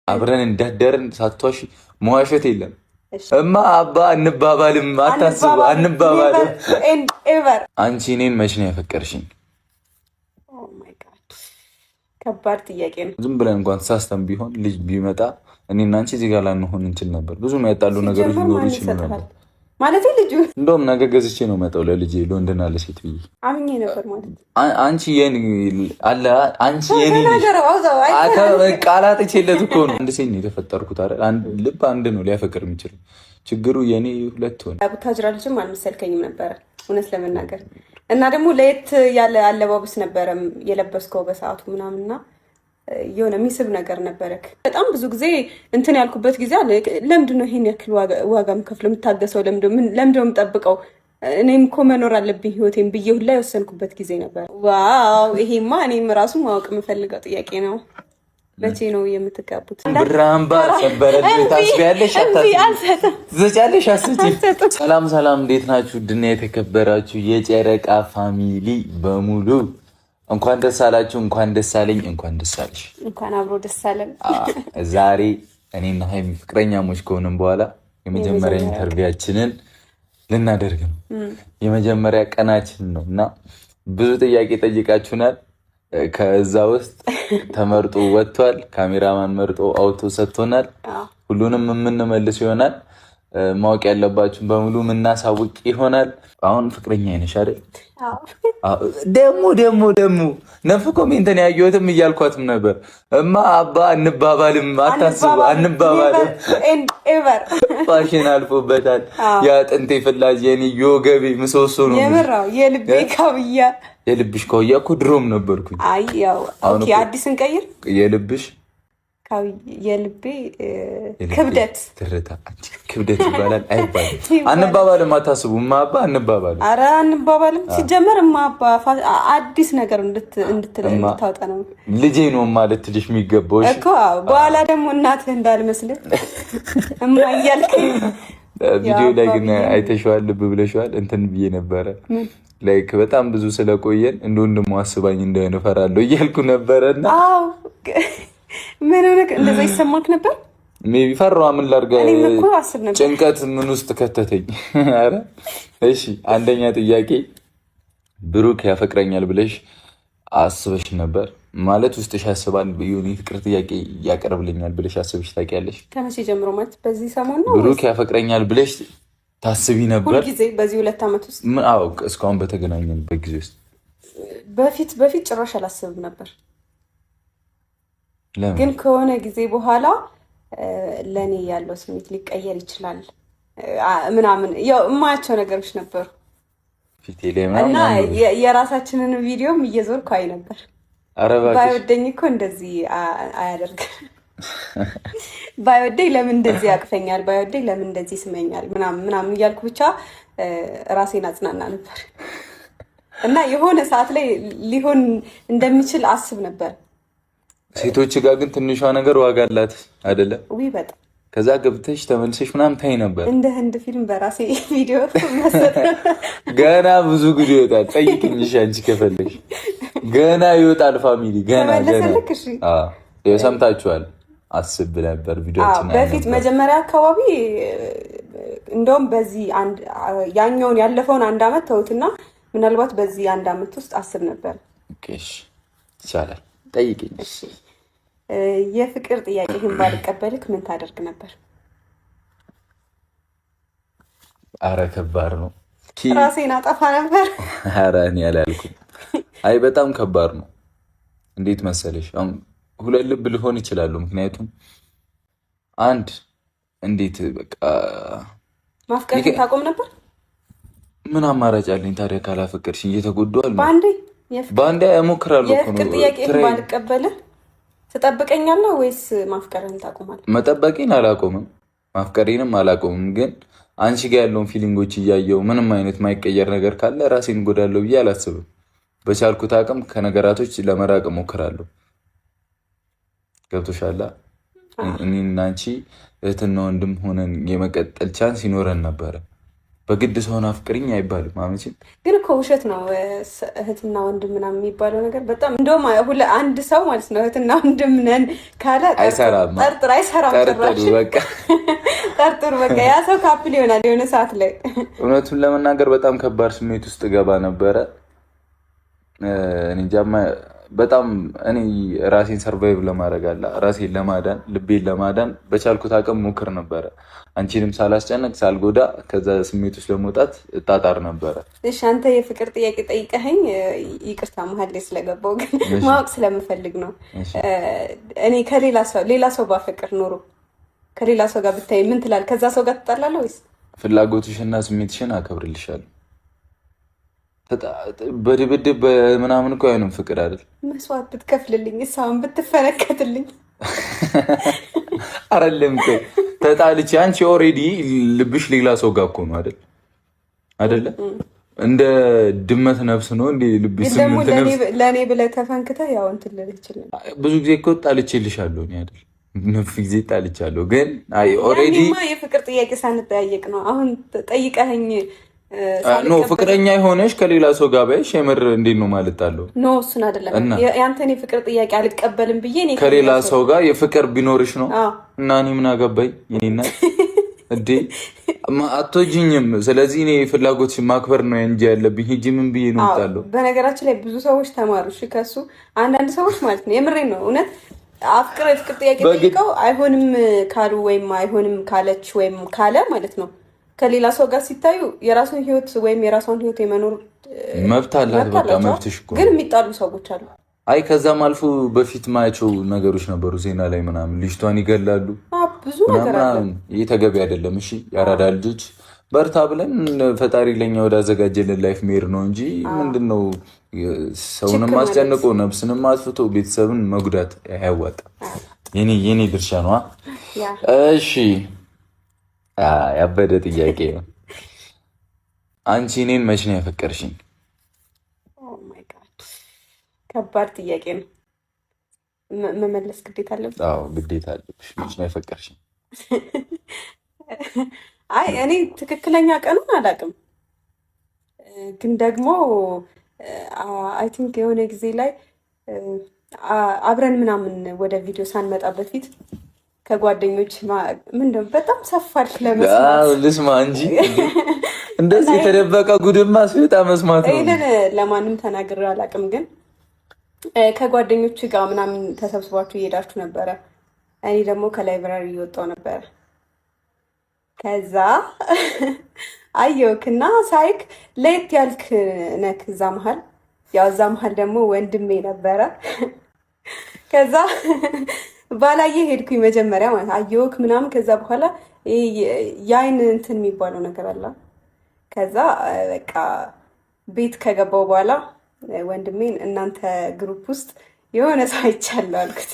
አብረን እንዳደርን ሳትዋሽ መዋሸት የለም። እማ አባ እንባባልም አታስቡ፣ አንባባልም። አንቺ እኔን መች ነው ያፈቀርሽኝ? ከባድ ጥያቄ ነው። ዝም ብለን እንኳን ተሳስተን ቢሆን ልጅ ቢመጣ እኔና አንቺ እዚህ ጋር ላንሆን እንችል ነበር። ብዙ ያጣሉ ነገሮች ሊኖሩ ይችላሉ ነበር ማለት ልጁ እንደውም ነገ ገዝቼ ነው መጣው ለልጄ ለወንድና ለሴት ብዬ አምኜ ነበር ማለት አንቺ የኔ አለ አንቺ የኔ ቃላት እችለት እኮ ነው። አንድ ሴት ነው የተፈጠርኩት አይደል? አንድ ልብ አንድ ነው ሊያፈቅር የሚችል ችግሩ የኔ ሁለት ሆነ። ቡታጅራ ልጅም አልመሰልከኝም ነበር እውነት ለመናገር እና ደግሞ ለየት ያለ አለባበስ ነበረ የለበስከው በሰዓቱ ምናምንና የሆነ የሚስብ ነገር ነበረክ። በጣም ብዙ ጊዜ እንትን ያልኩበት ጊዜ አለ። ለምንድን ነው ይሄን ያክል ዋጋ የምከፍለው የምታገሰው? ለምንድን ነው የምጠብቀው? እኔም እኮ መኖር አለብኝ ህይወቴን ብዬ ሁላ የወሰንኩበት ጊዜ ነበር። ዋው ይሄማ እኔም ራሱ ማወቅ የምፈልገው ጥያቄ ነው። መቼ ነው የምትጋቡት? ብራምባ ሰበረል ታስቢያለሽ? ዘጫለሽ አስቲ። ሰላም ሰላም፣ እንዴት ናችሁ? ድና የተከበራችሁ የጨረቃ ፋሚሊ በሙሉ እንኳን ደስ አላችሁ፣ እንኳን ደስ አለኝ፣ እንኳን ደስ አለሽ፣ እንኳን አብሮ ደስ አለን። ዛሬ እኔና ሀይሚ ፍቅረኛሞች ከሆነን በኋላ የመጀመሪያ ኢንተርቪዋችንን ልናደርግ ነው። የመጀመሪያ ቀናችን ነው እና ብዙ ጥያቄ ጠይቃችሁናል። ከዛ ውስጥ ተመርጦ ወጥቷል። ካሜራማን መርጦ አውቶ ሰጥቶናል። ሁሉንም የምንመልስ ይሆናል። ማወቅ ያለባችሁን በሙሉ የምናሳውቅ ይሆናል። አሁን ፍቅረኛ አይነሽ አይደል? ደግሞ ነፍ ኮሜንትን ያየሁትም እያልኳትም ነበር። እማ አባ እንባባልም አታስቡ፣ አንባባልም። ፋሽን አልፎበታል። የአጥንቴ ፍላጅ የኔ የወገቤ ምሰሶ ነው። የምራው የልቤ ካብያ የልብሽ ከውያ እኮ ድሮም ነበርኩኝ። አይ ያው ኦኬ፣ አዲስ እንቀይር። የልብሽ የልቤ ክብደት ትርታ ክብደት ይባላል አይባልም? አንባባልም አታስቡ። ማባ አንባባልም። ኧረ አንባባልም። ሲጀመር ማባ አዲስ ነገር እንድታወጣ ነው። ልጄ ነው ማለት ልጅ የሚገባው እኮ በኋላ ደግሞ እናትህ እንዳልመስልህ እማ እያልክ ቪዲዮ ላይ ግን አይተሽዋል፣ ልብ ብለሽዋል። እንትን ብዬ ነበረ ላይክ በጣም ብዙ ስለቆየን እንደ ወንድሙ አስባኝ እንደሆነ እፈራለሁ እያልኩ ነበረና አዎ ምን ሆነ? እንደዛ ይሰማክ ነበር? ሜቢ ፈራዋ። ምን ላድርግ? ጭንቀት ምን ውስጥ ከተተኝ። አረ እሺ፣ አንደኛ ጥያቄ ብሩክ ያፈቅረኛል ብለሽ አስበሽ ነበር ማለት ውስጥሽ ያስባል? የሆነ ፍቅር ጥያቄ ያቀርብልኛል ብለሽ አስበሽ ታውቂያለሽ? ከመቼ ጀምሮ ማለት በዚህ ሰሞን ነው? ብሩክ ያፈቅረኛል ብለሽ ታስቢ ነበር? ሁልጊዜ በዚህ 2 ዓመት ውስጥ? አዎ፣ እስካሁን በተገናኘንበት ጊዜ ውስጥ በፊት ጭራሽ አላስብም ነበር። ግን ከሆነ ጊዜ በኋላ ለኔ ያለው ስሜት ሊቀየር ይችላል ምናምን ያው የማያቸው ነገሮች ነበሩ ፊቴ ላይ ምናምን እና የራሳችንን ቪዲዮም እየዞርኩ አይ ነበር። ባይወደኝ እኮ እንደዚህ አያደርግም፣ ባይወደኝ ለምን እንደዚህ ያቅፈኛል፣ ባይወደኝ ለምን እንደዚህ ይስመኛል ምናምን እያልኩ ብቻ ራሴን አጽናና ነበር እና የሆነ ሰዓት ላይ ሊሆን እንደሚችል አስብ ነበር። ሴቶች ጋር ግን ትንሿ ነገር ዋጋ አላት አይደለ? ውይ በጣም። ከዛ ገብተሽ ተመልሰሽ ምናምን ታይ ነበር እንደ ህንድ ፊልም በራሴ ቪዲዮ መስጠት። ገና ብዙ ጊዜ ይወጣል። ጠይቅኝ አንቺ ከፈለግሽ ገና ይወጣል። ፋሚሊ ገና ሰምታችኋል። አስብ ነበር ቪዲዮችን በፊት መጀመሪያ አካባቢ እንደውም በዚህ ያኛውን ያለፈውን 1 ዓመት ተውትና ምናልባት በዚህ 1 ዓመት ውስጥ አስብ ነበር። እሺ ይቻላል። ጠይቅኝ። እሺ የፍቅር ጥያቄህን ባልቀበልክ ምን ታደርግ ነበር? አረ ከባድ ነው። ራሴን አጠፋ ነበር። አረ እኔ አላልኩም። አይ በጣም ከባድ ነው። እንዴት መሰለሽ አሁን 2 ልብ ሊሆን ይችላሉ። ምክንያቱም እንዴት በቃ ማፍቀር ታቆም ነበር? ምን አማራጭ አለኝ ታዲያ? ካላፈቀርሽኝ እየተጎዳዋል በአንዴ እሞክራለሁ። የፍቅር ጥያቄህን ባልቀበልህ ትጠብቀኛለህ ወይስ ማፍቀርህን ታቆማለህ? መጠበቄን አላቆምም፣ ማፍቀሬንም አላቆምም። ግን አንቺ ጋር ያለውን ፊሊንጎች እያየው ምንም አይነት ማይቀየር ነገር ካለ ራሴን ጎዳለሁ ብዬ አላስብም። በቻልኩት አቅም ከነገራቶች ለመራቅ እሞክራለሁ። ገብቶሻል? እኔና አንቺ እህትና ወንድም ሆነን የመቀጠል ቻንስ ይኖረን ነበረ። በግድ ሰውን አፍቅሪኝ አይባልም። አመቺም ግን እኮ ውሸት ነው እህትና ወንድም ምናምን የሚባለው ነገር በጣም እንደውም አንድ ሰው ማለት ነው እህትና ወንድም ነን ካለ አይሰራም። ጠርጥሩ በቃ ያ ሰው ካፕል ይሆናል የሆነ ሰዓት ላይ። እውነቱን ለመናገር በጣም ከባድ ስሜት ውስጥ ገባ ነበረ። እንጃማ በጣም እኔ ራሴን ሰርቫይቭ ለማድረግ አለ ራሴን ለማዳን ልቤን ለማዳን በቻልኩት አቅም ሞክር ነበረ። አንቺንም ሳላስጨነቅ ሳልጎዳ ከዛ ስሜት ውስጥ ለመውጣት እጣጣር ነበረ። እሺ አንተ የፍቅር ጥያቄ ጠይቀኸኝ ይቅርታ መሀል ላይ ስለገባው ግን ማወቅ ስለምፈልግ ነው። እኔ ሌላ ሰው ባፈቅር ኖሮ ከሌላ ሰው ጋር ብታይ ምን ትላለህ? ከዛ ሰው ጋር ትጣላለህ ወይስ? ፍላጎትሽና ስሜትሽን አከብርልሻለሁ። በድብድብ ምናምን እኮ አይሆንም ፍቅር አይደል? መስዋዕት ብትከፍልልኝ እሷን ብትፈነከትልኝ አይደለም ተጣልቼ አንቺ ኦልሬዲ ልብሽ ሌላ ሰው ጋር እኮ ነው አይደለ? እንደ ድመት ነፍስ ነው እንዴ ልብሽ? ስምንት ነፍስ ለኔ ብለህ ተፈንክተህ ያው እንትን ልልህ ይችላል። ብዙ ጊዜ እኮ ጣልቼልሻለሁ እኔ አይደል? ነፍ ጊዜ ጣልቻለሁ። ግን አይ ኦልሬዲ የፍቅር ጥያቄ ሳንጠያየቅ ነው አሁን ጠይቀኸኝ ኖ ፍቅረኛ የሆነሽ ከሌላ ሰው ጋር ባይሽ የምር እንዴት ነው ማለት አለው? ኖ እሱን አይደለም ያንተን የፍቅር ጥያቄ አልቀበልም ብዬ እኔ ከሌላ ሰው ጋር የፍቅር ቢኖርሽ ነው እና እኔ ምን አገባኝ የኔና እንዴ አትወጂኝም። ስለዚህ እኔ ፍላጎትሽ ማክበር ነው እንጂ ያለብኝ ሂጂ ምን ብዬ ነው እወጣለሁ። በነገራችን ላይ ብዙ ሰዎች ተማሩ እሺ ከሱ አንዳንድ ሰዎች ማለት ነው የምሬን ነው እውነት የፍቅር ጥያቄ ጠይቀው አይሆንም ካሉ ወይም አይሆንም ካለች ወይም ካለ ማለት ነው ከሌላ ሰው ጋር ሲታዩ የራሱን ህይወት ወይም የራሷን ህይወት የመኖር መብት አላት። በቃ መብትሽ እኮ ግን የሚጣሉ ሰዎች አሉ። አይ ከዛም አልፎ በፊት ማያቸው ነገሮች ነበሩ ዜና ላይ ምናምን ልጅቷን ይገላሉ ብዙ ነገር አለ። ይህ ተገቢ አይደለም። እሺ ያራዳ ልጆች በርታ ብለን ፈጣሪ ለኛ ወደ አዘጋጀልን ላይፍ ሜር ነው እንጂ ምንድነው ሰውንም አስጨንቆ ነፍስንም አጥፍቶ ቤተሰብን መጉዳት አያዋጣም። የኔ ድርሻ ነው። እሺ ያበደ ጥያቄ ነው። አንቺ እኔን መች ነው ያፈቀርሽኝ? ከባድ ጥያቄ ነው። መመለስ ግዴታ አለብሽ? አዎ ግዴታ አለብሽ። መች ነው ያፈቀርሽኝ? አይ እኔ ትክክለኛ ቀኑን አላውቅም፣ ግን ደግሞ አይ ቲንክ የሆነ ጊዜ ላይ አብረን ምናምን ወደ ቪዲዮ ሳንመጣ በፊት ከጓደኞች ምንድነው በጣም ሰፋልክ ለመስማት ልስማ እንጂ እንደዚህ የተደበቀ ጉድማ ሲወጣ መስማት ነው። ይሄን ለማንም ተናግሬ አላውቅም፣ ግን ከጓደኞች ጋር ምናምን ተሰብስባችሁ እየሄዳችሁ ነበረ። እኔ ደግሞ ከላይብራሪ እየወጣሁ ነበረ። ከዛ አየሁክና ሳይክ ለየት ያልክ ነክ እዛ መሀል ደግሞ ወንድሜ ነበረ። ከዛ ባላየ ሄድኩኝ መጀመሪያ ማለት አየሁክ ምናምን። ከዛ በኋላ የአይን እንትን የሚባለው ነገር አለ። ከዛ በቃ ቤት ከገባው በኋላ ወንድሜን እናንተ ግሩፕ ውስጥ የሆነ ሰው አይቻለሁ አልኩት።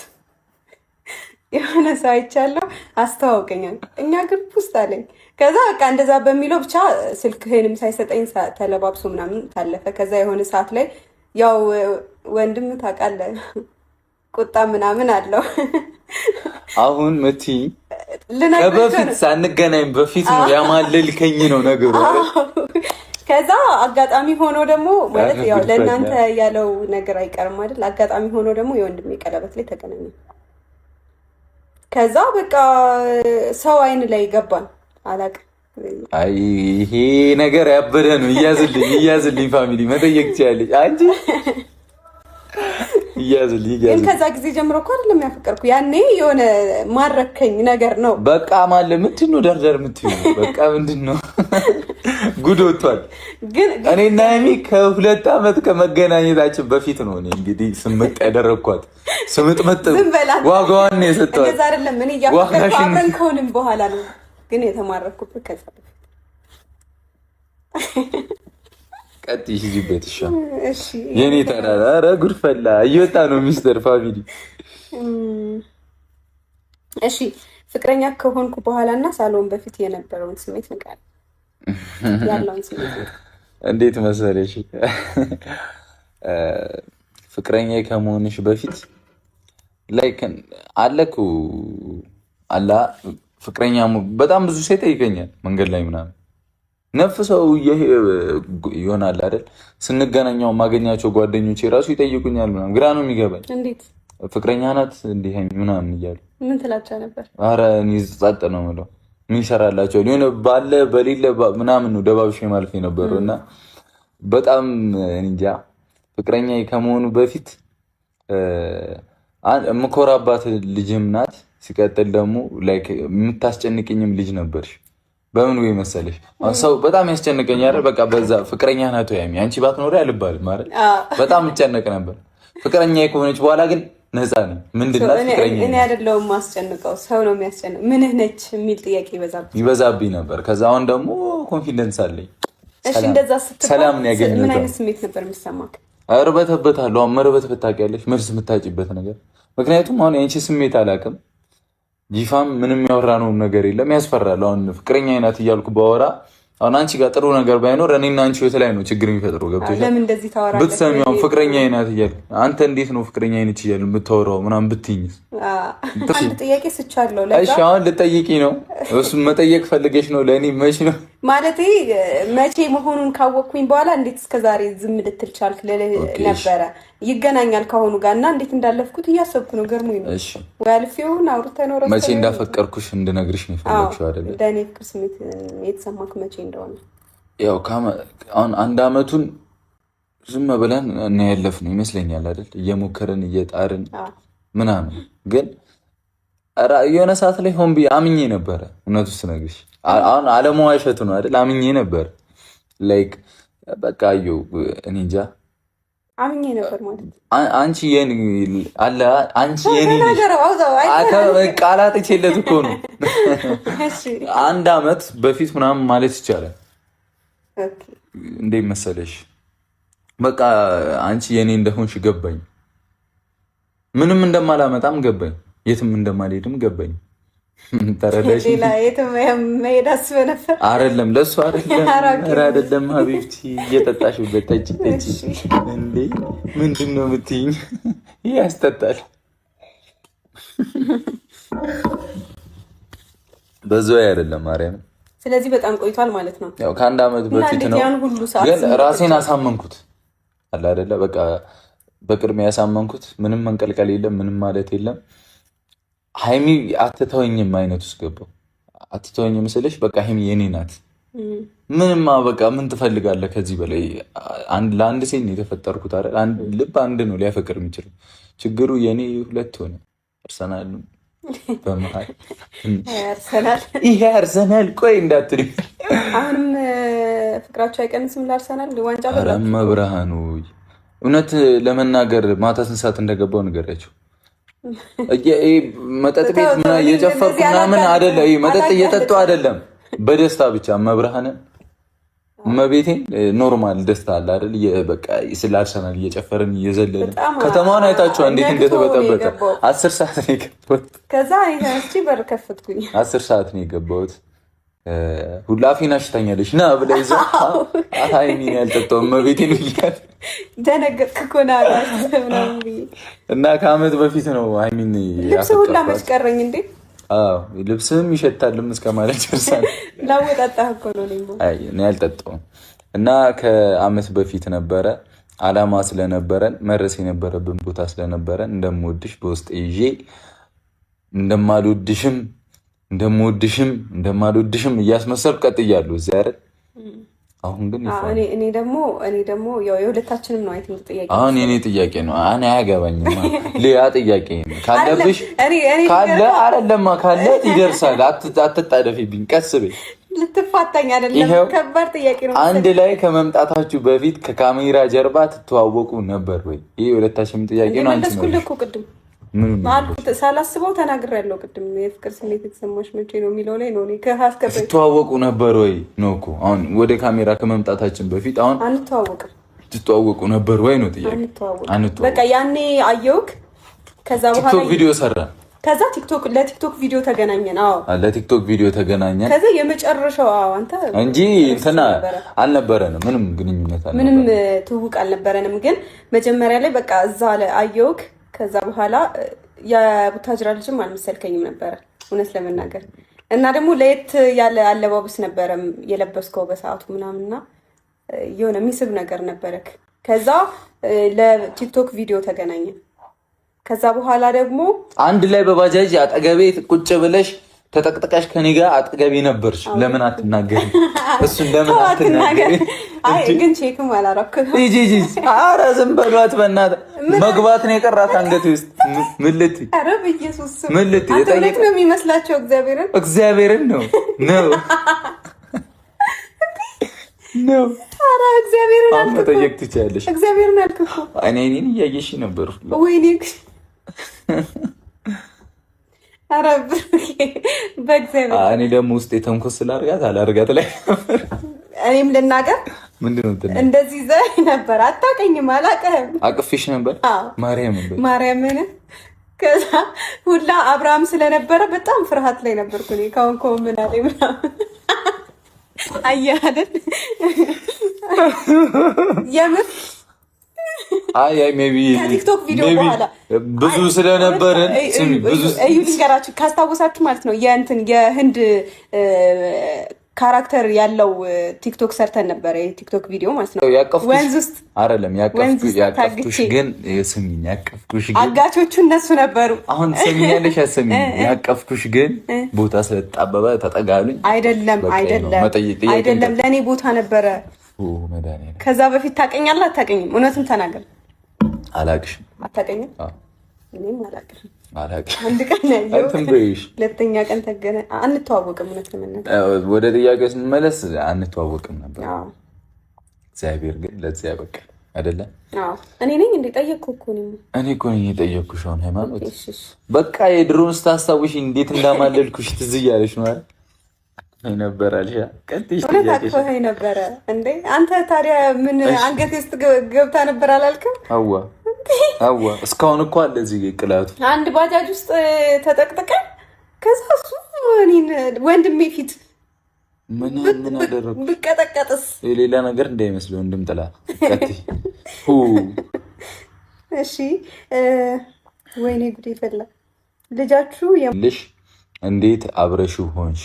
የሆነ ሰው አይቻለሁ አስተዋውቀኛል እኛ ግሩፕ ውስጥ አለኝ። ከዛ በቃ እንደዛ በሚለው ብቻ ስልክህንም ሳይሰጠኝ ተለባብሶ ምናምን ታለፈ። ከዛ የሆነ ሰዓት ላይ ያው ወንድም ታውቃለህ ቁጣ ምናምን አለው። አሁን መቲ በፊት ሳንገናኝ በፊት ነው ያማለልከኝ ነው ነገሩ። ከዛ አጋጣሚ ሆኖ ደግሞ ማለት ያው ለእናንተ ያለው ነገር አይቀርም አይደል? አጋጣሚ ሆኖ ደግሞ የወንድሜ ቀለበት ላይ ተገናኘ። ከዛ በቃ ሰው አይን ላይ ገባን አላውቅም። አይ ይሄ ነገር ያበደ ነው። እያዝልኝ ፋሚሊ መጠየቅ ትችያለሽ አንቺ። ግን ከዛ ጊዜ ጀምሮ እኮ አይደለም ያፈቀርኩ፣ ያኔ የሆነ ማረከኝ ነገር ነው። በቃ ማለት ምንድን ነው ደርደር የምትይው? በቃ ምንድን ነው ጉድ ወጥቷል። ግን እኔና ሀይሚ ከ2 ዓመት ከመገናኘታችን በፊት ነው እኔ እንግዲህ ስምጥ ያደረግኳት። ስምጥምጥ ዋጋዋን ነው የሰጠኋት። እንደዛ አይደለም እኔ ያፈቀርኩ አብረን ከሆንም በኋላ ነው ግን የተማረኩበት ከዛ በፊት። ቀጥይ ሂጂበት ይሻል። እሺ የኔ ተራራ ኧረ ጉድ ፈላ እየወጣ ነው ሚስተር ፋሚሊ። እሺ ፍቅረኛ ከሆንኩ በኋላ እና ሳሎን በፊት የነበረውን ስሜት ንቃል ያለውን ስሜት እንዴት መሰለሽ? ፍቅረኛ ከመሆንሽ በፊት ላይክ አለኩ አላ ፍቅረኛ በጣም ብዙ ሰው ይጠይቀኛል መንገድ ላይ ምናምን ነፍሰው ይሆናል አይደል? ስንገናኛው ማገኛቸው ጓደኞቼ ራሱ ይጠይቁኛል ምናምን፣ ግራ ነው የሚገባኝ። እንዴት ፍቅረኛ ናት እንዴ ምናምን እያሉ ምን ትላቸው ነበር? ኧረ እኔ ጸጥ ነው የምለው። ምን ይሰራላቸው ሊሆነ ባለ በሌለ ምናምን ነው ደባብሽ ማለፍ የነበረው እና በጣም እንጃ። ፍቅረኛ ከመሆኑ በፊት የምኮራባት ልጅም ናት። ሲቀጥል ደግሞ ላይክ የምታስጨንቅኝም ልጅ ነበርሽ። በምን ወይ መሰለሽ ሰው በጣም ያስጨንቀኛል። በቃ በዛ ፍቅረኛ ናት ወይ አንቺ ባትኖሪ አልባልም ማለት በጣም እጨነቅ ነበር። ፍቅረኛ ከሆነች በኋላ ግን ነፃ ነኝ። ምንድነው ፍቅረኛ? እኔ አይደለሁም ማስጨንቀው፣ ሰው ነው የሚያስጨንቀው። ምንህ ነች የሚል ጥያቄ ይበዛብኝ ነበር። ከዛ አሁን ደግሞ ኮንፊደንስ አለኝ። እሺ እንደዛ ስትባል ሰላም ነው ያገኘሁት። ምን አይነት ስሜት ነበር የሚሰማክ? እርበተበታለሁ። አሁን መርበትበት ታውቂያለሽ፣ መልስ የምታጭበት ነገር። ምክንያቱም አሁን የአንቺ ስሜት አላውቅም። ጂፋም ምንም ያወራነው ነገር የለም። ያስፈራል። አሁን ፍቅረኛ ናት እያልኩ ባወራ አሁን አንቺ ጋር ጥሩ ነገር ባይኖር እኔና አንቺ የተለያየ ነው ችግር የሚፈጥረው። ገብቶሻል? ለምን እንደዚህ ታወራለህ? ብትሰሚው ፍቅረኛ ናት እያልኩ አንተ እንዴት ነው ፍቅረኛ ነች እያልኩ የምታወራው ምናምን ብትይኝስ? አንድ ጥያቄ ስቻለሁ። ለዛ እሺ አሁን ልጠይቂ ነው። እሱን መጠየቅ ፈልገሽ ነው? ለእኔ መች ነው ማለቴ መቼ መሆኑን ካወቅኩኝ በኋላ እንዴት እስከዛሬ ዝም ልትል ቻልክ? ነበረ ይገናኛል ከሆኑ ጋር እና እንዴት እንዳለፍኩት እያሰብኩ ነው። ገርሞኝ ነው። እሺ ወይ አልፌውን አውርተን ነው መቼ እንዳፈቀርኩሽ እንድነግርሽ ነው የፈለግሽው አይደል? ለእኔ ፍቅር ስሜት የተሰማክ መቼ እንደሆነ ያው አሁን አንድ አመቱን ዝም ብለን እና ያለፍነው ይመስለኛል አይደል? እየሞከርን እየጣርን ምናምን ግን የሆነ ሰዓት ላይ ሆን ብዬ አምኜ ነበረ። እውነቱ ስነግርሽ አሁን አለመዋሸቱ ነው አይደል? አምኜ ነበር። ላይክ በቃ አየሁ እኔ እንጃ አምኜ ነበር ማለት አንቺ የኔ አለ አንቺ የኔ ቃላት እችለት እኮ ነው። አንድ አመት በፊት ምናምን ማለት ይቻላል። እንዴት መሰለሽ በቃ አንቺ የኔ እንደሆንሽ ገባኝ። ምንም እንደማላመጣም ገባኝ። የትም እንደማልሄድም ገባኝ። ተረዳሽ? ሌላ የትም መሄድ አስበህ ነበር? አይደለም ለሱ አይደለም ሀቢብቲ እየጠጣሽበት ጠጪ እንዴ ምንድን ነው የምትይኝ? ይህ ያስጠጣል። በዛው አይደለም ማርያም። ስለዚህ በጣም ቆይቷል ማለት ነው። ያው ከአንድ አመት በፊት ነው። ግን ራሴን አሳመንኩት አለ አይደለ? በቃ በቅድሚያ ያሳመንኩት ምንም መንቀልቀል የለም ምንም ማለት የለም። ሀይሚ አትተወኝም አይነት ውስጥ ገባው። አትተወኝም ስልሽ በቃ ሀይሚ የኔ ናት። ምንም በቃ ምን ትፈልጋለህ ከዚህ በላይ? ለአንድ ሴት ነው የተፈጠርኩት አይደል? ልብ አንድ ነው ሊያፈቅር የሚችለው። ችግሩ የኔ ሁለት ሆነ። አርሰናል በመሀል ይሄ አርሰናል ቆይ እንዳትሪ። አሁንም ፍቅራቸው አይቀንስም ለአርሰናል ዋንጫ መብርሃኑ። እውነት ለመናገር ማታ ስንት ሰዓት እንደገባው ንገሪያቸው። መጠጥ ቤት ምና እየጨፈርኩ ምናምን አይደለ? መጠጥ እየጠጡ አይደለም፣ በደስታ ብቻ መብርሃንን መቤቴን ኖርማል ደስታ አለ አይደል? በቃ ስለ አርሰናል እየጨፈርን እየዘለልን ከተማውን አይታችኋል እንዴት እንደተበጠበጠ። 10 ሰዓት ነው የገባሁት። ከዛ በር ከፈትኩኝ። 10 ሰዓት ነው የገባሁት። ሁላ አፌን አሽታኛለች ና ብላ ይዛ ሀይሚን ያልጠጣሁም መቤቴን ብያት ደነገጥክ እኮ ና እና ከአመት በፊት ነው ሀይሚን ልብስ ሁላ መስቀረኝ እንዴ? ልብስም ይሸታልም እስከ ማለት ጨርሳል። ላወጣጣህ እኮ ነው። እኔ አልጠጣሁም እና ከአመት በፊት ነበረ አላማ ስለነበረን መድረስ የነበረብን ቦታ ስለነበረን እንደምወድሽ በውስጥ ይዤ እንደምወድሽም እያስመሰልኩ ቀጥያለሁ እዚህ አይደል? አሁን ግን እኔ ደግሞ ያው የሁለታችንም ነው አይተን ጥያቄ። አሁን የኔ ጥያቄ ነው። እኔ አያገባኝም። ሌላ ጥያቄ ነው ካለብሽ ካለ ይደርሳል። አትጣደፊብኝ። ቀስ በይ። ልትፋታኝ አይደለም። ከባድ ጥያቄ ነው። አንድ ላይ ከመምጣታችሁ በፊት ከካሜራ ጀርባ ትተዋወቁ ነበር ወይ? ይሄ የሁለታችንም ጥያቄ ነው። አንቺ ነው ቅድም ሳላስበው ተናግሬያለሁ። ቅድም የፍቅር ስሜት የተሰማሽ መቼ ነው የሚለው ላይ ነው። ትተዋወቁ ነበር ወይ ነው እኮ። አሁን ወደ ካሜራ ከመምጣታችን በፊት አሁን አንተዋወቅም። ትተዋወቁ ነበር ወይ ነው ጥያቄ። አንተዋወቅ በቃ ያኔ አየሁክ። ከዛ በኋላ ቲክቶክ ቪዲዮ ሰራን። ከዛ ለቲክቶክ ቪዲዮ ተገናኘን። ለቲክቶክ ቪዲዮ ተገናኘን። ከዛ የመጨረሻው አንተ እንጂ እንትና አልነበረንም፣ ምንም ግንኙነት ምንም ትውውቅ አልነበረንም። ግን መጀመሪያ ላይ በቃ እዛ ላይ አየሁክ። ከዛ በኋላ የቡታጅራ ልጅም አልመሰልከኝም ነበረ እውነት ለመናገር እና ደግሞ ለየት ያለ አለባበስ ነበረ የለበስከው በሰዓቱ ምናምንና የሆነ የሚስብ ነገር ነበረክ። ከዛ ለቲክቶክ ቪዲዮ ተገናኘን። ከዛ በኋላ ደግሞ አንድ ላይ በባጃጅ አጠገቤ ቁጭ ብለሽ ተጠቅጥቀሽ ከኔ ጋር አጠገቤ ነበርሽ። ለምን አትናገሪ? እሱን ለምን አትናገሪ? አይ ግን ቼክም አላረኩም። እጂ ኧረ ዝም በሏት በእናትህ። መግባት ነው የቀራት አንገቴ ውስጥ። ምን ልትይ? ኧረ በኢየሱስ ምን ልትይ? የጠየቀ ነው የሚመስላቸው። እግዚአብሔርን ነው ነው። ኧረ እግዚአብሔርን አልኩ። መጠየቅ ትችያለሽ። እግዚአብሔርን አልኩ እኮ እኔን እያየሽ ነበር። ወይኔ ኧረ በእግዚአብሔር እኔ ደግሞ ውስጥ የተንኮስ ስላርጋት አላርጋት ላይ እኔም ልናገር ምንድን ነው እንደዚህ ዘይ ነበር። አታውቀኝም፣ አላውቅህም። አቅፊሽ ነበር ማርያምን። ከዛ ሁላ አብርሃም ስለነበረ በጣም ፍርሃት ላይ ነበርኩ እኔ። ካሁን ምን አለኝ ምናምን አየህ አይደል? የምር አይ ሜቢ ከቲክቶክ ቪዲዮ በኋላ ብዙ ስለነበረን እዩ ልንገራችሁ ካስታወሳችሁ ማለት ነው። የህንድ ካራክተር ያለው ቲክቶክ ሰርተን ነበረ። የቲክቶክ ቪዲዮ ማለት ነው። ወንዝ ውስጥ አይደለም ያቀፍኩሽ፣ ግን ስሚኝ፣ ያቀፍኩሽ ግን አጋቾቹ እነሱ ነበሩ። አሁን ሰሚኛለሽ? ያሰሚኝ ያቀፍኩሽ ግን ቦታ ስለተጣበበ ተጠጋሉኝ። አይደለም ለእኔ ቦታ ነበረ። ከዛ በፊት ታውቀኛለህ አታውቀኝም? እውነቱን ተናገር። አላውቅሽም። አታውቀኝም? እኔም አላውቅሽም። አንድ ቀን ያየሁት ሁለተኛ ቀን ተገነ። አንተዋወቅም። እውነት ለመናገር ወደ ጥያቄው ስንመለስ አንተዋወቅም ነበር። እግዚአብሔር ግን ለዚያ በቃ አይደለ? እኔ ነኝ እንደ ጠየቅኩ እኮ ነው። እኔ እኮ ነኝ የጠየቅኩሽ። አሁን ሃይማኖት በቃ የድሮውን ስታስታውሽ እንዴት እንዳማለልኩሽ ትዝ እያለሽ ነው አይደል? ነበር አልሻ ቀጥሽ ተያቀሽ ነበረ እንዴ? አንተ ታዲያ ምን አንገቴ ውስጥ ገብታ ነበር አላልክም? አዋ እስካሁን እኮ አለ እዚህ ቅላቱ። አንድ ባጃጅ ውስጥ ተጠቅጥቀን ከዛ እሱ እኔን ወንድሜ ፊት ምን አደረኩ? ብቀጠቀጥስ የሌላ ነገር እንዳይመስለው ወንድም ጥላ ቀጥይ። እሺ ወይኔ ጉዴ ፈላ። ልጃችሁ ልሽ እንዴት አብረሽው ሆንሽ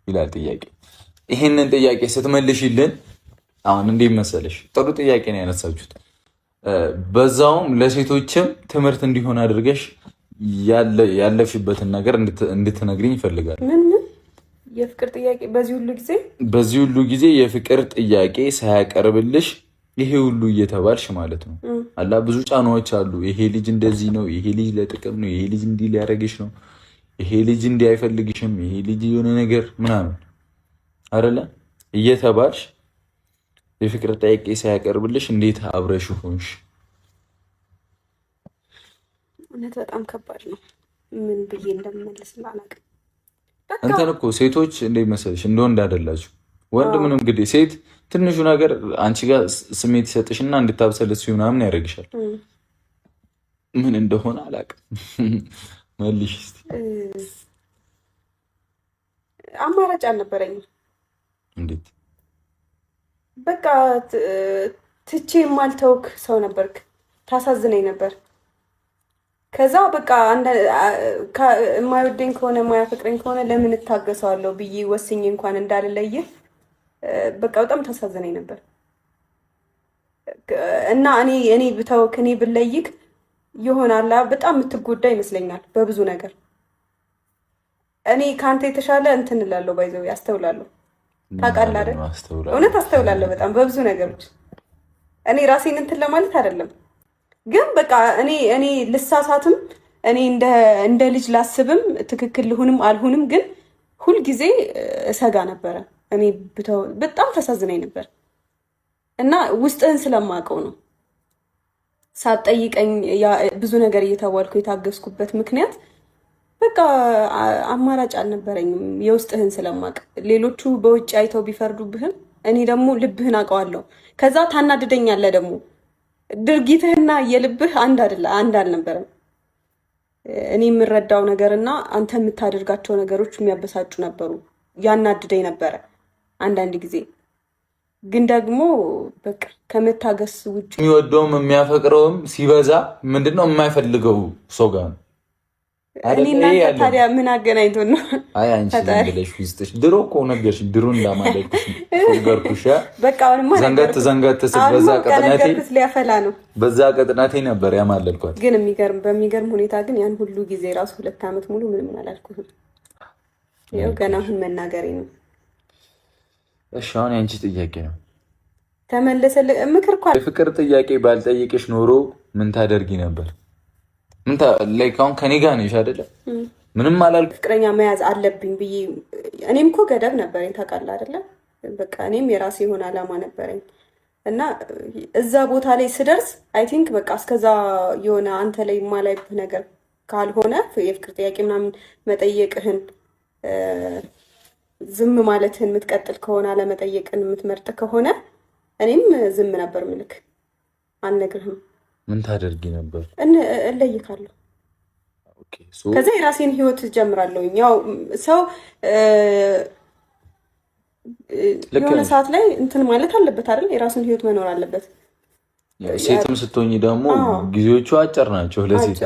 ይላል ጥያቄ። ይሄንን ጥያቄ ስትመልሽልን አሁን እንዴት መሰለሽ፣ ጥሩ ጥያቄ ነው ያነሳችሁት። በዛውም ለሴቶችም ትምህርት እንዲሆን አድርገሽ ያለፍሽበትን ነገር እንድትነግሪኝ ይፈልጋል። ምን የፍቅር ጥያቄ በዚህ ሁሉ ጊዜ የፍቅር ጥያቄ ሳያቀርብልሽ ይሄ ሁሉ እየተባልሽ ማለት ነው አላ ብዙ ጫናዎች አሉ። ይሄ ልጅ እንደዚህ ነው፣ ይሄ ልጅ ለጥቅም ነው፣ ይሄ ልጅ እንዲህ ሊያደርግሽ ነው፣ ይሄ ልጅ እንዲህ አይፈልግሽም፣ ይሄ ልጅ የሆነ ነገር ምናምን አይደለ እየተባልሽ የፍቅር ጥያቄ ሳያቀርብልሽ እንዴት አብረሽ ሆንሽ? እውነት በጣም ከባድ ነው። ምን ብዬ እንደምመልስ አላውቅም። እንትን እኮ ሴቶች እንዴት መሰለሽ እንደ ወንድ አይደላችሁ። ወንድ ምንም እንግዲህ ሴት ትንሹ ነገር አንቺ ጋር ስሜት ይሰጥሽና እንድታብሰልስ ምናምን ያደርግሻል። ምን እንደሆነ አላውቅም። መልሽ እስኪ። አማራጭ አልነበረኝም። እንዴት? በቃ ትቼ የማልተውክ ሰው ነበርክ። ታሳዝነኝ ነበር። ከዛ በቃ የማይወደኝ ከሆነ የማያፈቅረኝ ከሆነ ለምን እታገሰዋለሁ ብዬ ወስኜ እንኳን እንዳልለይህ በቃ በጣም ታሳዝነኝ ነበር እና እኔ ብተውክ እኔ ብለይክ ይሆናል በጣም የምትጎዳ ይመስለኛል በብዙ ነገር። እኔ ከአንተ የተሻለ እንትን እላለሁ፣ ባይዘው ያስተውላለሁ። ታውቃለህ አይደል? እውነት አስተውላለሁ በጣም በብዙ ነገሮች። እኔ ራሴን እንትን ለማለት አይደለም፣ ግን በቃ እኔ ልሳሳትም፣ እኔ እንደ ልጅ ላስብም፣ ትክክል ልሁንም አልሁንም፣ ግን ሁልጊዜ እሰጋ ነበረ። እኔ ብተው በጣም ተሳዝነኝ ነበር እና ውስጥህን ስለማውቀው ነው ሳትጠይቀኝ ብዙ ነገር እየተዋልኩ የታገስኩበት ምክንያት በቃ አማራጭ አልነበረኝም። የውስጥህን ስለማውቅ ሌሎቹ በውጭ አይተው ቢፈርዱብህም እኔ ደግሞ ልብህን አውቀዋለሁ። ከዛ ታናድደኛለህ ደግሞ ድርጊትህና የልብህ አንድ አልነበረም። እኔ የምረዳው ነገርና አንተ የምታደርጋቸው ነገሮች የሚያበሳጩ ነበሩ። ያናድደኝ ነበረ አንዳንድ ጊዜ። ግን ደግሞ በቃ ከመታገስ ውጭ የሚወደውም የሚያፈቅረውም ሲበዛ ምንድነው የማይፈልገው ሰው ጋር ነው እኔ እናንተ ታዲያ ምን አገናኝቶን ነው? አይ አንቺ ለምለሽ ውስጥሽ ድሮ እኮ ነገርሽ ድሮ እንዳማለልኩሽ ነገርኩሽ። በቃ አሁንማ ዘንገት በዛ ቀጥናቴ ሊያፈላ ነው። በዛ ቀጥናቴ ነበር ያማለልኳት። ግን በሚገርም ሁኔታ ግን ያን ሁሉ ጊዜ ራሱ 2 ዓመት ሙሉ ምንም አላልኩህም። ይኸው ገና አሁን መናገሬ ነው። እሺ አሁን ያንቺ ጥያቄ ነው ተመለሰልህ። ምክር እኮ የፍቅር ጥያቄ ባልጠይቅሽ ኖሮ ምን ታደርጊ ነበር? ላይክ አሁን ከኔ ጋር ነሽ አይደለ? ምንም አላልኩም። ፍቅረኛ መያዝ አለብኝ ብዬ እኔም እኮ ገደብ ነበረኝ ታውቃለህ አይደለ? በቃ እኔም የራሴ የሆነ አላማ ነበረኝ እና እዛ ቦታ ላይ ስደርስ አይ ቲንክ በቃ እስከዛ የሆነ አንተ ላይ የማላይብህ ነገር ካልሆነ የፍቅር ጥያቄ ምናምን መጠየቅህን ዝም ማለትህን የምትቀጥል ከሆነ አለመጠየቅን የምትመርጥ ከሆነ እኔም ዝም ነበር ምልክ አልነግርህም። ምን ታደርጊ ነበር? እለይካለሁ። ከዛ የራሴን ህይወት ጀምራለሁ። ያው ሰው የሆነ ሰዓት ላይ እንትን ማለት አለበት አይደል? የራሱን ህይወት መኖር አለበት። ሴትም ስትሆኝ ደግሞ ጊዜዎቹ አጭር ናቸው። ለሴት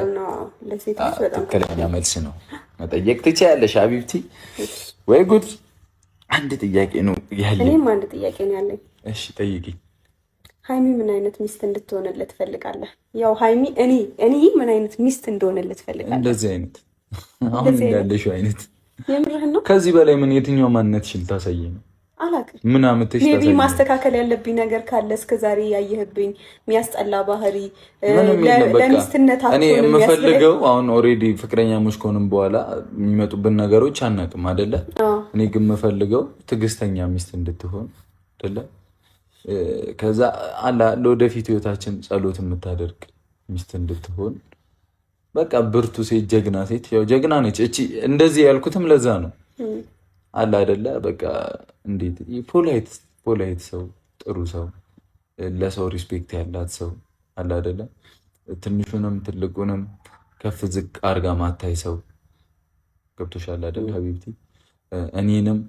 በጣም ትክክለኛ መልስ ነው። መጠየቅ ትችያለሽ ሀቢብቲ። ወይ ጉድ! አንድ ጥያቄ ነው ያለኝ። እኔም አንድ ጥያቄ ነው ያለኝ። እሺ ጠይቂኝ። ሀይሚ ምን አይነት ሚስት እንድትሆንለት ትፈልጋለህ? ያው ሀይሚ እኔ ምን አይነት ሚስት እንደሆነለት ትፈልጋለህ? እንደዚህ አይነት አሁን እንዳለሽው አይነት። የምርህን ነው? ከዚህ በላይ ምን የትኛው ማንነትሽን ልታሳየኝ ነው? አላውቅም። ምን አመተሽ ታሳየኝ? ሜቢ ማስተካከል ያለብኝ ነገር ካለ እስከዛሬ ያየህብኝ የሚያስጠላ ባህሪ ለሚስትነት እኔ የምፈልገው አሁን ኦልሬዲ ፍቅረኛሞች ከሆንም በኋላ የሚመጡብን ነገሮች አናውቅም አይደለ? እኔ ግን የምፈልገው ትዕግስተኛ ሚስት እንድትሆን አይደለ? ከዛ አላ ለወደፊት ህይወታችን ጸሎት የምታደርግ ሚስት እንድትሆን በቃ ብርቱ ሴት፣ ጀግና ሴት። ያው ጀግና ነች እቺ። እንደዚህ ያልኩትም ለዛ ነው አላ አይደለ? በቃ እንዴት ፖላይት ሰው፣ ጥሩ ሰው፣ ለሰው ሪስፔክት ያላት ሰው አላ አይደለ? ትንሹንም ትልቁንም ከፍ ዝቅ አርጋ ማታይ ሰው። ገብቶሻል አይደል ሀቢብቲ? እኔንም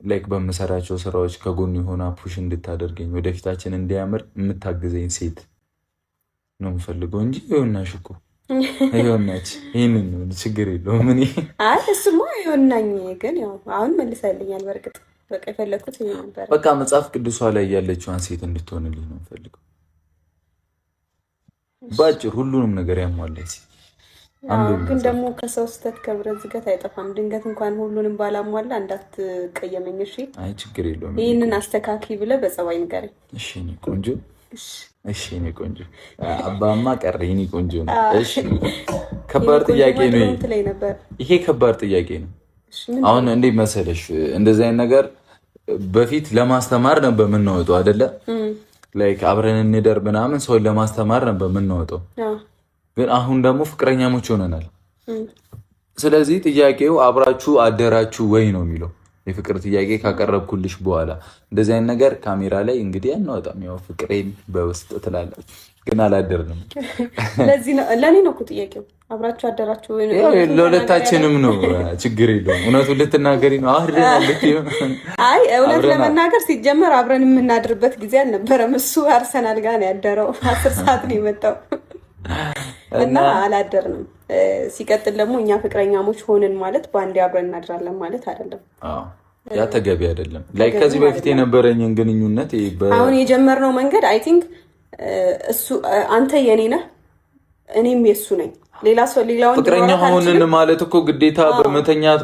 ላይክ በምሰራቸው ስራዎች ከጎን የሆነ ፑሽ እንድታደርገኝ ወደፊታችን እንዲያምር የምታግዘኝ ሴት ነው የምፈልገው እንጂ ይሆናሽ እኮ ይሆናች ይህንን ችግር የለውም። እኔ አይ እሱማ ይሆናኝ፣ ግን ያው አሁን መልሳልኛል። በእርግጥ በቃ የፈለግኩት ይሄ ነበር። በቃ መጽሐፍ ቅዱሷ ላይ ያለችዋን ሴት እንድትሆንልኝ ነው የምፈልገው። ባጭር ሁሉንም ነገር ያሟላች ሴት። ግን ደግሞ ከሰው ስህተት ከብረት ዝገት አይጠፋም። ድንገት እንኳን ሁሉንም ባላሟላ እንዳትቀየመኝ እሺ? አይ ችግር የለውም። ይህንን አስተካኪ ብለህ በጸባይ ንገረኝ እሺ? እኔ ቆንጆ እሺ፣ እኔ ቆንጆ አባማ ቀረ። እኔ ቆንጆ ነው። እሺ፣ ከባድ ጥያቄ ነው ይሄ፣ ከባድ ጥያቄ ነው። አሁን እንዴት መሰለሽ፣ እንደዚህ አይነት ነገር በፊት ለማስተማር ነበር የምናወጣው አይደለ? ላይክ አብረን እንደር ምናምን ሰውን ለማስተማር ነበር የምናወጣው። ግን አሁን ደግሞ ፍቅረኛሞች ሆነናል። ስለዚህ ጥያቄው አብራችሁ አደራችሁ ወይ ነው የሚለው። የፍቅር ጥያቄ ካቀረብኩልሽ በኋላ እንደዚህ አይነት ነገር ካሜራ ላይ እንግዲህ አናወጣም። ያው ፍቅሬን በውስጥ ትላለች፣ ግን አላደርንም። ለእኔ ነው እኮ ጥያቄው። አብራችሁ አደራችሁ ወይ ነው? ለሁለታችንም ነው። ችግር የለውም። እውነቱን ልትናገሪ ነው? አይ እውነት ለመናገር ሲጀመር አብረን የምናድርበት ጊዜ አልነበረም። እሱ አርሰናል ጋር ነው ያደረው። 10 ሰዓት ነው የመጣው እና አላደርንም። ሲቀጥል ደግሞ እኛ ፍቅረኛሞች ሆንን ማለት በአንዴ አብረን እናድራለን ማለት አይደለም። ያ ተገቢ አይደለም። ላይ ከዚህ በፊት የነበረኝን ግንኙነት አሁን የጀመርነው መንገድ አይ ቲንክ እሱ አንተ የኔ ነህ እኔም የሱ ነኝ። ሌላ ሰው ሌላውን ፍቅረኛ ሆንን ማለት እኮ ግዴታ በመተኛት